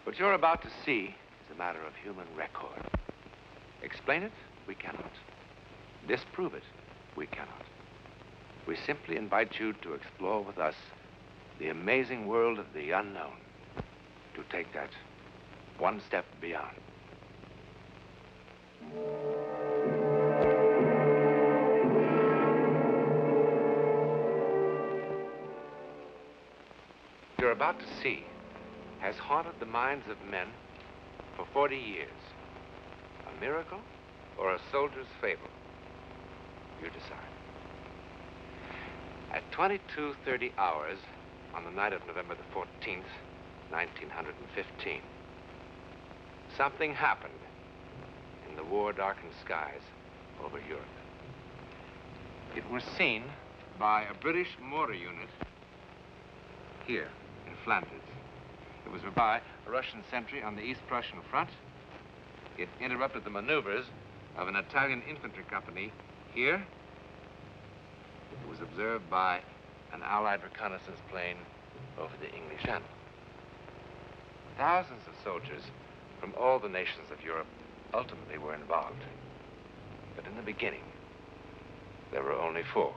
What you're about to see is a matter of human record. Explain it? We cannot. Disprove it? We cannot. We simply invite you to explore with us the amazing world of the unknown, to take that one step beyond. What you're about to see has haunted the minds of men for 40 years. A miracle or a soldier's fable? You decide. At 22:30 hours on the night of November the 14th, 1915, something happened in the war-darkened skies over Europe. It was seen by a British mortar unit here in Flanders. It was by a Russian sentry on the East Prussian front. It interrupted the maneuvers of an Italian infantry company here. It was observed by an Allied reconnaissance plane over the English Channel. Thousands of soldiers from all the nations of Europe ultimately were involved. But in the beginning, there were only 4.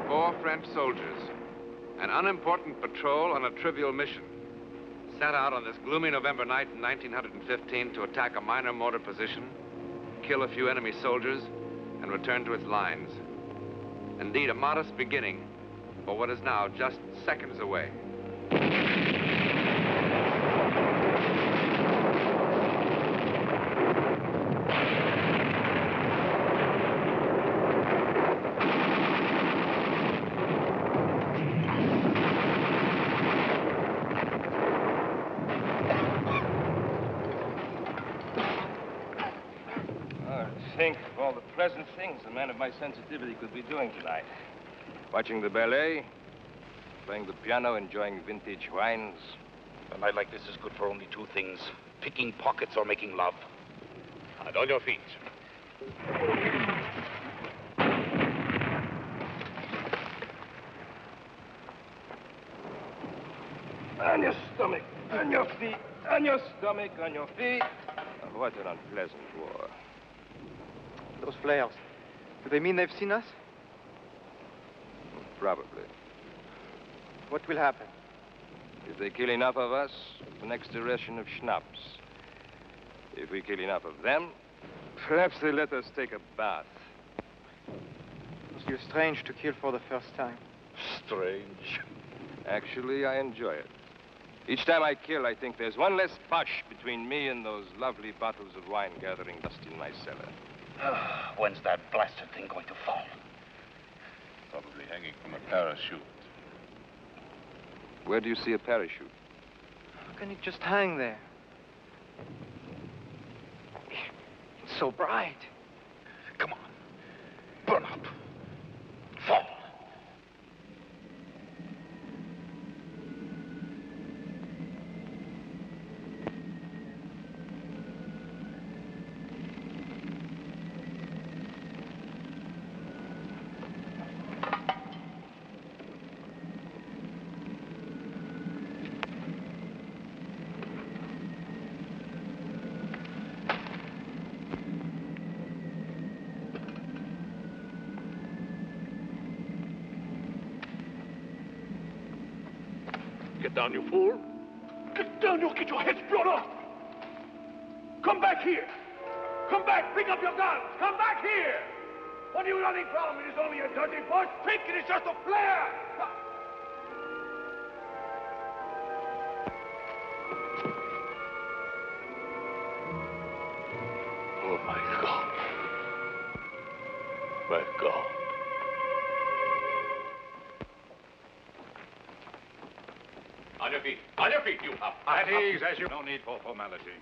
4 French soldiers, an unimportant patrol on a trivial mission, set out on this gloomy November night in 1915 to attack a minor mortar position, kill a few enemy soldiers, and return to its lines. Indeed, a modest beginning for what is now just seconds away. Think of all the pleasant things a man of my sensitivity could be doing tonight. Watching the ballet, playing the piano, enjoying vintage wines. A night like this is good for only 2 things: picking pockets or making love. And on your feet. On your stomach, on your feet, on your stomach, on your feet. Oh, what an unpleasant war. Those flares, do they mean they've seen us? Probably. What will happen? If they kill enough of us, the next ration of schnapps. If we kill enough of them, perhaps they let us take a bath. It must be strange to kill for the first time. Strange. Actually, I enjoy it. Each time I kill, I think there's one less Boche between me and those lovely bottles of wine gathering dust in my cellar. When's that blasted thing going to fall? Probably hanging from a parachute. Where do you see a parachute? How can it just hang there? It's so bright. Come on. Burn up. Fall. Get down, you fool. Get down, you'll get your heads blown off. Come back here. Come back, pick up your guns. Come back here. What are you running from? It is only a dirty Boche trick. It is just a flare. Oh, my God. My God. On your feet. On your feet, you up. At ease, as you... No need for formality.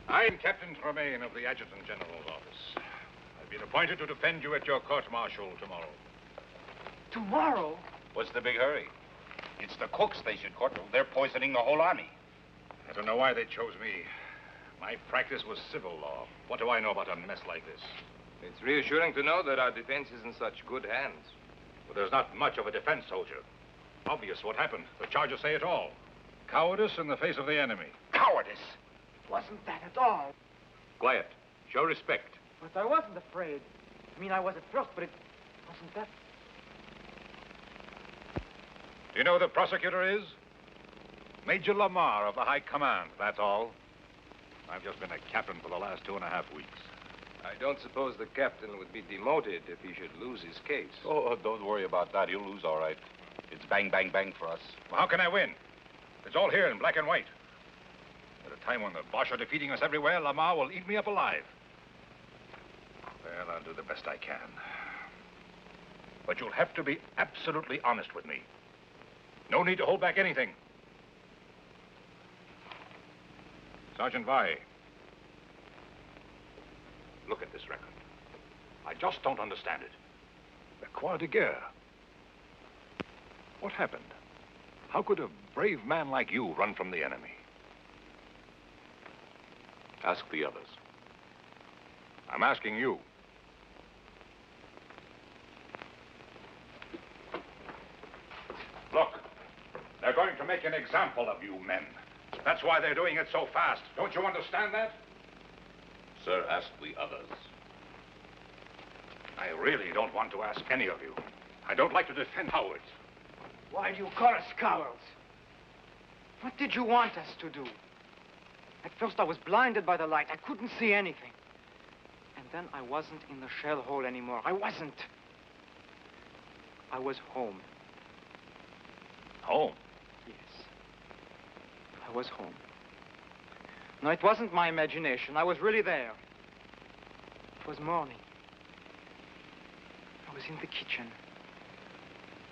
I'm Captain Tremaine of the Adjutant General's office. I've been appointed to defend you at your court-martial tomorrow. Tomorrow? What's the big hurry? It's the cooks they should court. They're poisoning the whole army. I don't know why they chose me. My practice was civil law. What do I know about a mess like this? It's reassuring to know that our defense is in such good hands. Well, there's not much of a defense, soldier. Obvious what happened. The charges say it all. Cowardice in the face of the enemy. Cowardice! It wasn't that at all. Quiet. Show respect. But I wasn't afraid. I mean, I was at first, but it wasn't that. Do you know who the prosecutor is? Major Lamar of the High Command, that's all. I've just been a captain for the last 2.5 weeks. I don't suppose the captain would be demoted if he should lose his case. Oh, don't worry about that. He'll lose all right. It's bang, bang, bang for us. Well, how can I win? It's all here in black and white. At a time when the Boche are defeating us everywhere, Lamar will eat me up alive. Well, I'll do the best I can. But you'll have to be absolutely honest with me. No need to hold back anything. Sergeant Vai, look at this record. I just don't understand it. The Croix de Guerre. What happened? How could a brave man like you run from the enemy? Ask the others. I'm asking you. Look, they're going to make an example of you men. That's why they're doing it so fast. Don't you understand that? Sir, ask the others. I really don't want to ask any of you. I don't like to defend cowards. Why do you call us cowards? What did you want us to do? At first, I was blinded by the light. I couldn't see anything. And then I wasn't in the shell hole anymore. I wasn't. I was home. Home? Yes. I was home. No, it wasn't my imagination. I was really there. It was morning. I was in the kitchen.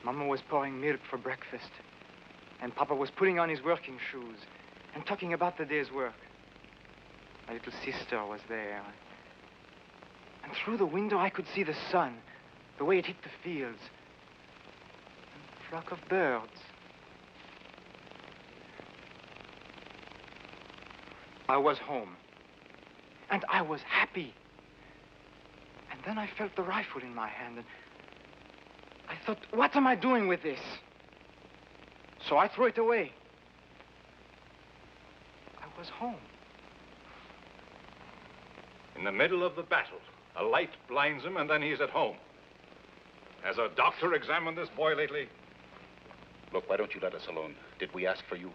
Mama was pouring milk for breakfast. And Papa was putting on his working shoes and talking about the day's work. My little sister was there. And through the window, I could see the sun, the way it hit the fields. And a flock of birds. I was home. And I was happy. And then I felt the rifle in my hand, and I thought, what am I doing with this? So I threw it away. I was home. In the middle of the battle, a light blinds him, and then he's at home. Has a doctor examined this boy lately? Look, why don't you let us alone? Did we ask for you?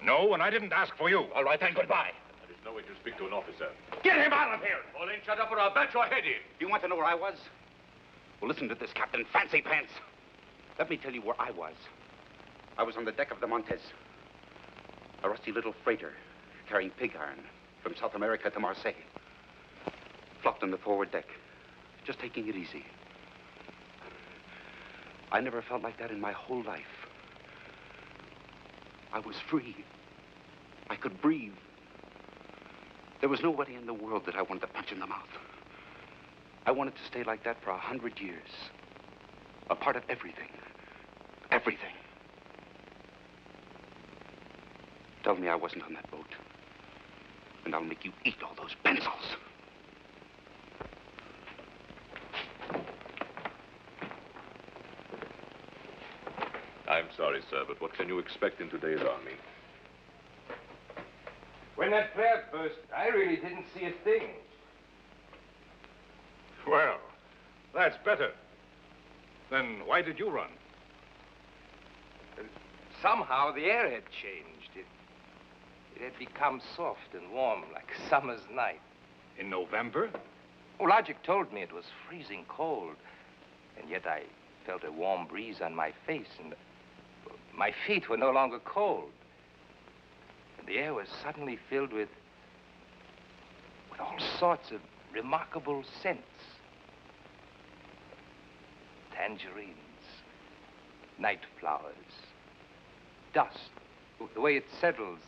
No, and I didn't ask for you. All right, then, goodbye. There is no way to speak to an officer. Get him out of here! Pauline, shut up or I'll bat your head in. You want to know where I was? Well, listen to this, Captain Fancy Pants. Let me tell you where I was. I was on the deck of the Montez. A rusty little freighter carrying pig iron from South America to Marseille. Flopped on the forward deck, just taking it easy. I never felt like that in my whole life. I was free. I could breathe. There was nobody in the world that I wanted to punch in the mouth. I wanted to stay like that for 100 years. A part of everything. Everything. Tell me I wasn't on that boat. And I'll make you eat all those pencils. I'm sorry, sir, but what can you expect in today's army? When that flare burst, I really didn't see a thing. Well, that's better. Then why did you run? Somehow the air had changed. It had become soft and warm like a summer's night. In November? Oh, Logic told me it was freezing cold. And yet I felt a warm breeze on my face, and my feet were no longer cold. And the air was suddenly filled with all sorts of remarkable scents. Tangerines, night flowers, dust, the way it settles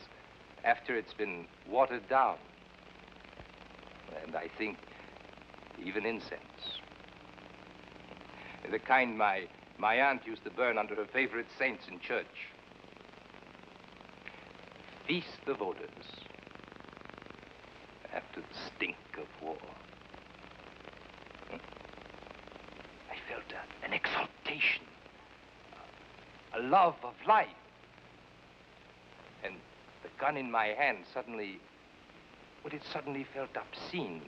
after it's been watered down. And I think even incense. The kind my aunt used to burn under her favorite saints in church. Feast of odors after the stink of war. I felt an exaltation, a love of life. And the gun in my hand suddenly, well, it suddenly felt obscene.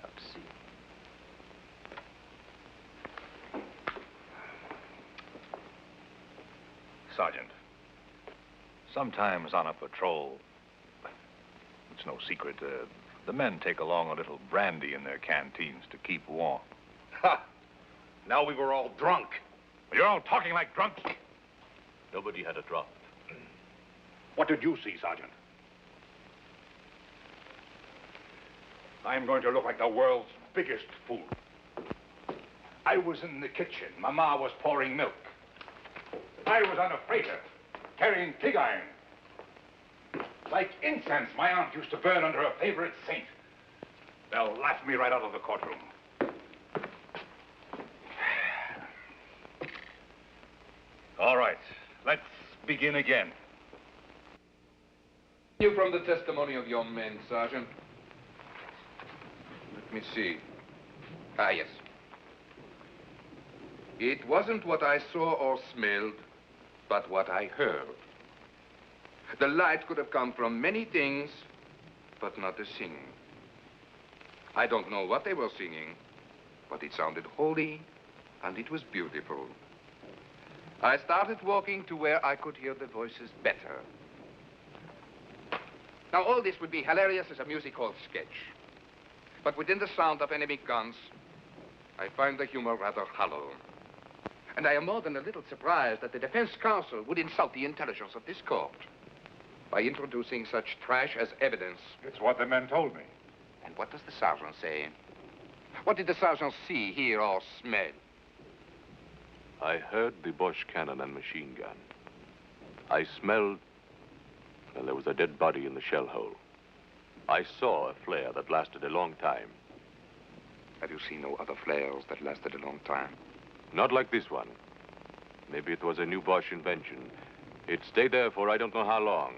Obscene. Sergeant, sometimes on a patrol, it's no secret, the men take along a little brandy in their canteens to keep warm. Ha! Now we were all drunk. You're all talking like drunks. Nobody had a drop. What did you see, Sergeant? I'm going to look like the world's biggest fool. I was in the kitchen. Mama was pouring milk. I was on a freighter, carrying pig iron. Like incense my aunt used to burn under her favorite saint. They'll laugh me right out of the courtroom. All right, let's begin again. You from the testimony of your men, Sergeant. Let me see. Ah, yes. It wasn't what I saw or smelled, but what I heard. The light could have come from many things, but not the singing. I don't know what they were singing, but it sounded holy, and it was beautiful. I started walking to where I could hear the voices better. Now, all this would be hilarious as a music hall sketch. But within the sound of enemy guns, I find the humor rather hollow. And I am more than a little surprised that the defense counsel would insult the intelligence of this court by introducing such trash as evidence. It's what the men told me. And what does the sergeant say? What did the sergeant see, hear, or smell? I heard the Bosch cannon and machine gun. I smelled, well, there was a dead body in the shell hole. I saw a flare that lasted a long time. Have you seen no other flares that lasted a long time? Not like this one. Maybe it was a new Bosch invention. It stayed there for I don't know how long.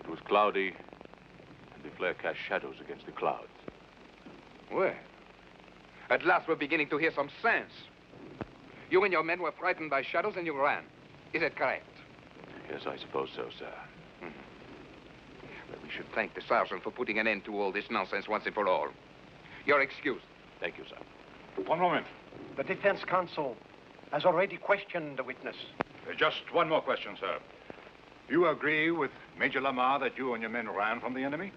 It was cloudy, and the flare cast shadows against the clouds. Well, at last we're beginning to hear some sense. You and your men were frightened by shadows and you ran. Is it correct? Yes, I suppose so, sir. Well, we should thank the sergeant for putting an end to all this nonsense once and for all. You're excused. Thank you, sir. One moment. The defense counsel has already questioned the witness. Just one more question, sir. You agree with Major Lamar that you and your men ran from the enemy?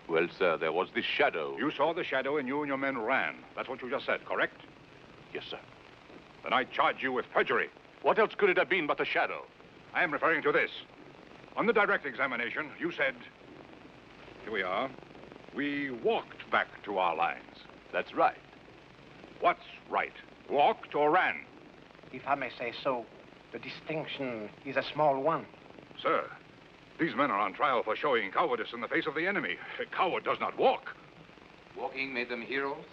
Well, sir, there was this shadow. You saw the shadow and you and your men ran. That's what you just said, correct? Yes, sir. Then I charge you with perjury. What else could it have been but a shadow? I am referring to this. On the direct examination, you said, here we are, we walked back to our lines. That's right. What's right? Walked or ran? If I may say so, the distinction is a small one. Sir, these men are on trial for showing cowardice in the face of the enemy. A coward does not walk. Walking made them heroes?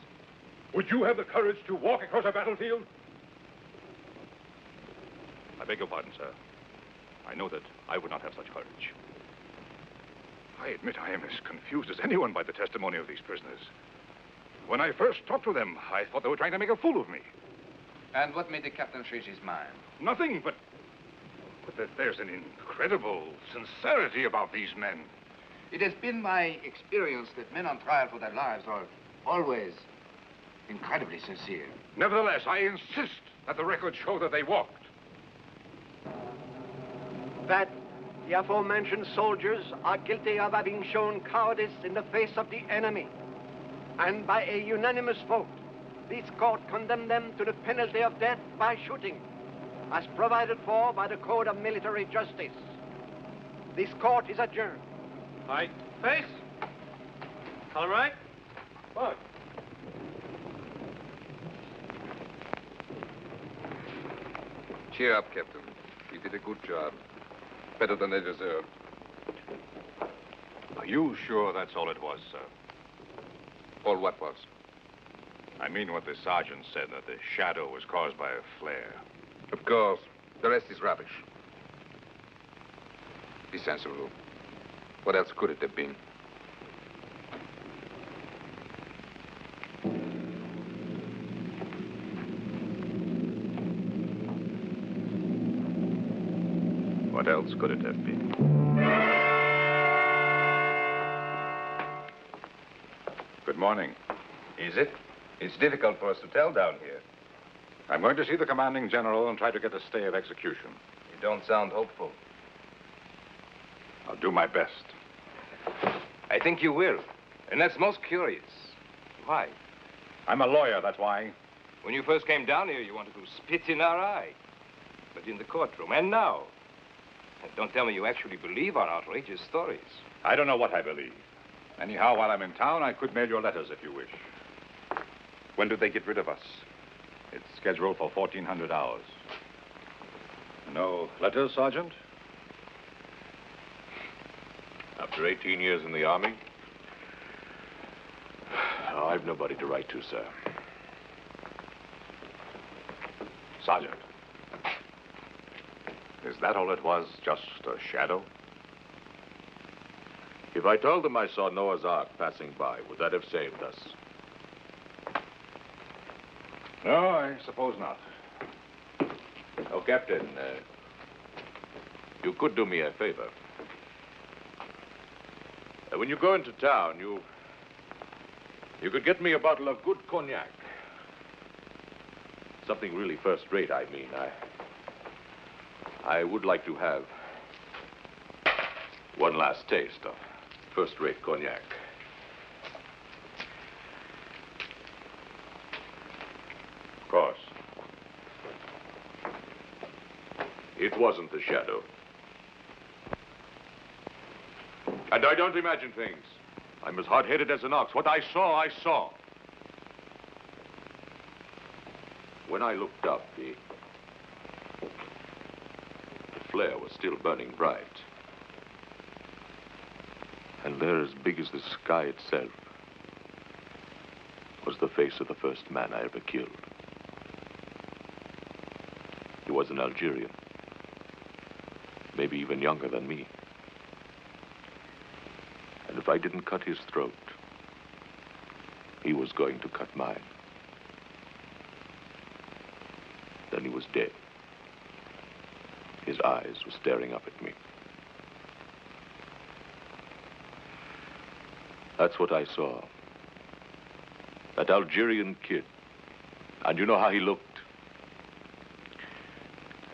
Would you have the courage to walk across a battlefield? I beg your pardon, sir. I know that I would not have such courage. I admit I am as confused as anyone by the testimony of these prisoners. When I first talked to them, I thought they were trying to make a fool of me. And what made the captain change his mind? Nothing, but that there's an incredible sincerity about these men. It has been my experience that men on trial for their lives are always incredibly sincere. Nevertheless, I insist that the records show that they walked. That the aforementioned soldiers are guilty of having shown cowardice in the face of the enemy. And by a unanimous vote, this court condemned them to the penalty of death by shooting, as provided for by the Code of Military Justice. This court is adjourned. Aye. Face. All right. What? Cheer up, Captain. You did a good job. better than they deserved. Are you sure that's all it was, sir? All what was? I mean what the sergeant said, that the shadow was caused by a flare. Of course. The rest is rubbish. Be sensible. What else could it have been? What else could it have been? Good morning. Is it? It's difficult for us to tell down here. I'm going to see the commanding general and try to get a stay of execution. You don't sound hopeful. I'll do my best. I think you will. And that's most curious. Why? I'm a lawyer, that's why. When you first came down here, you wanted to spit in our eye. But in the courtroom, and now. And don't tell me you actually believe our outrageous stories. I don't know what I believe. Anyhow, while I'm in town, I could mail your letters if you wish. When do they get rid of us? It's scheduled for 1400 hours. No letters, Sergeant? After 18 years in the Army, I've nobody to write to, sir. Sergeant, is that all it was? Just a shadow? If I told them I saw Noah's Ark passing by, would that have saved us? No, I suppose not. Oh, Captain, you could do me a favor. When you go into town, you could get me a bottle of good cognac. Something really first-rate, I mean. I would like to have one last taste of first-rate cognac. Of course. It wasn't the shadow. And I don't imagine things. I'm as hard-headed as an ox. What I saw, I saw. When I looked up, the flare was still burning bright. And there, as big as the sky itself, was the face of the first man I ever killed. He was an Algerian, maybe even younger than me. And if I didn't cut his throat, he was going to cut mine. Then he was dead. His eyes were staring up at me. That's what I saw. That Algerian kid. And you know how he looked?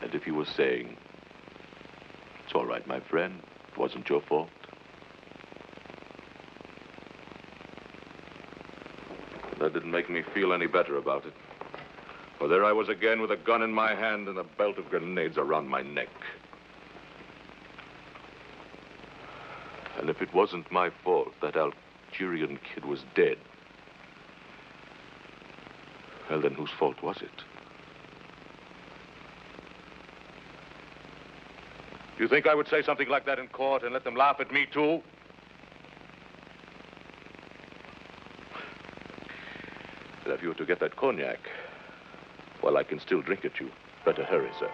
And if he was saying, "It's all right, my friend. It wasn't your fault." That didn't make me feel any better about it. For there I was again with a gun in my hand and a belt of grenades around my neck. And if it wasn't my fault that Algerian kid was dead, well, then whose fault was it? You think I would say something like that in court and let them laugh at me, too? But if you were to get that cognac, well, I can still drink it, you. Better hurry, sir.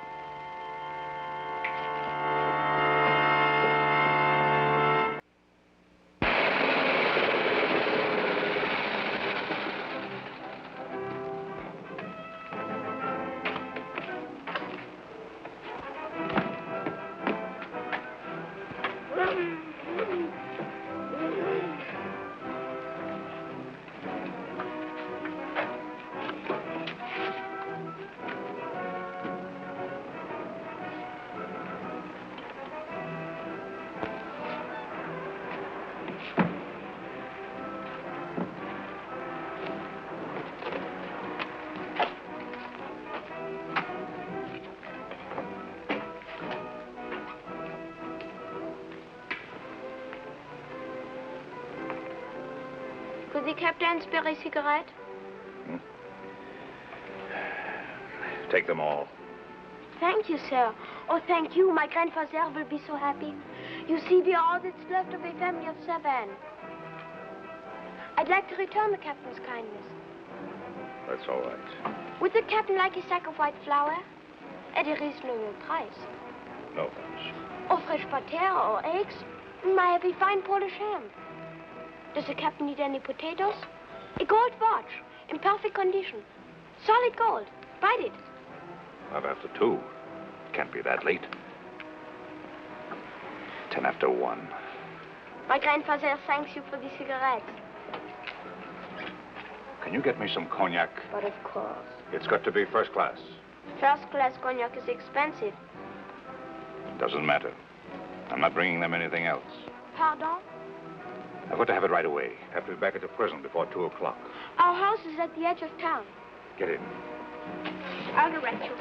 Could the captain spare a cigarette? Take them all. Thank you, sir. Oh, thank you. My grandfather will be so happy. You see, we are all that's left of a family of 7. I'd like to return the captain's kindness. That's all right. Would the captain like a sack of white flour? At a reasonable price. No, thanks. Or fresh butter or eggs? May have a fine Polish ham. Does the captain need any potatoes? A gold watch, in perfect condition. Solid gold. Bite it. Not after 2. Can't be that late. 10 after 1. My grandfather thanks you for the cigarettes. Can you get me some cognac? But of course. It's got to be first class. First class cognac is expensive. Doesn't matter. I'm not bringing them anything else. Pardon? I've got to have it right away. Have to be back at the prison before 2 o'clock. Our house is at the edge of town. Get in. I'll direct you.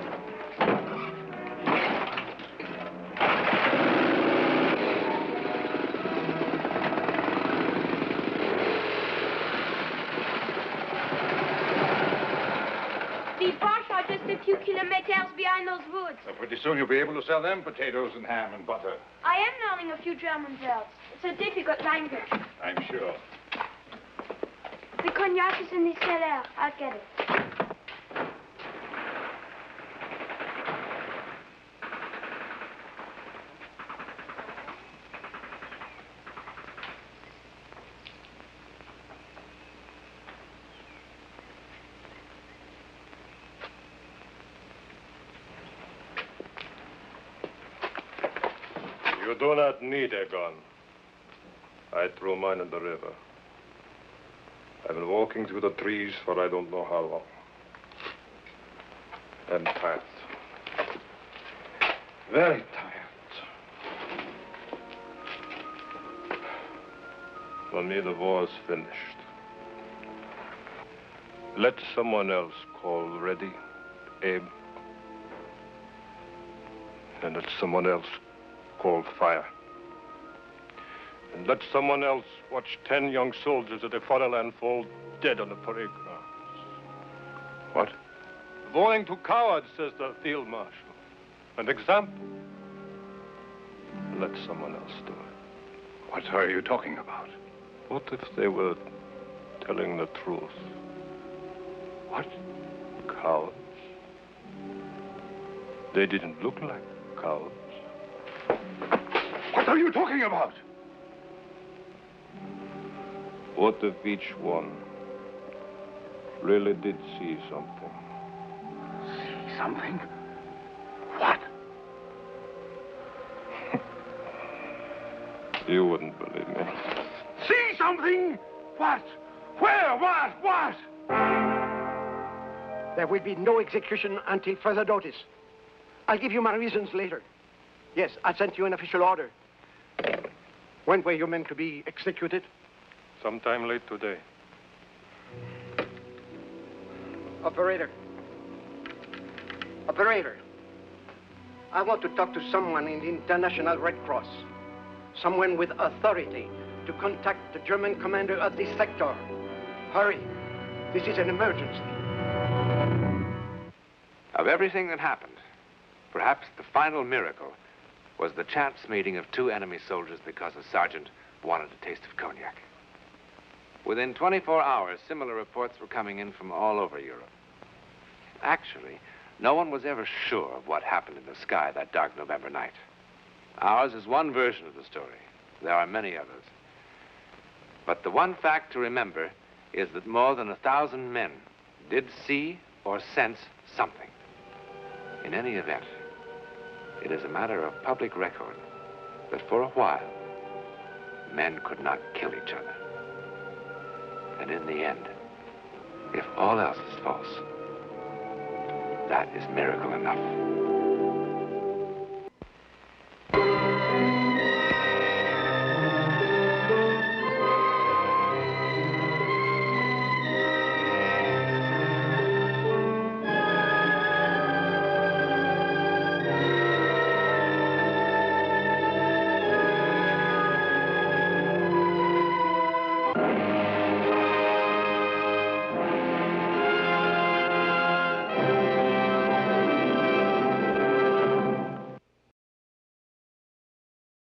The Bosch are just a few kilometers behind those woods. So pretty soon you'll be able to sell them potatoes and ham and butter. I am learning a few German words. It's a difficult language. I'm sure. The cognac is in the cellar. I'll get it. You do not need a gun. I threw mine in the river. I've been walking through the trees for I don't know how long. I'm tired. Very tired. For me, the war's finished. Let someone else call Reddy, Abe, and let someone else call fire. And let someone else watch 10 young soldiers of the fatherland fall dead on the parade grounds. What? Warning to cowards, says the field marshal. An example. Let someone else do it. What are you talking about? What if they were telling the truth? What? Cowards. They didn't look like cowards. What are you talking about? What if each one really did see something? See something? What? You wouldn't believe me. See something? What? Where? What? There will be no execution until further notice. I'll give you my reasons later. Yes, I sent you an official order. When were you meant to be executed? Sometime late today. Operator. Operator. I want to talk to someone in the International Red Cross. Someone with authority to contact the German commander of this sector. Hurry. This is an emergency. Of everything that happened, perhaps the final miracle was the chance meeting of 2 enemy soldiers because a sergeant wanted a taste of cognac. Within 24 hours, similar reports were coming in from all over Europe. Actually, no one was ever sure of what happened in the sky that dark November night. Ours is one version of the story. There are many others. But the one fact to remember is that more than 1,000 men did see or sense something. In any event, it is a matter of public record that for a while, men could not kill each other. And in the end, if all else is false, that is miracle enough.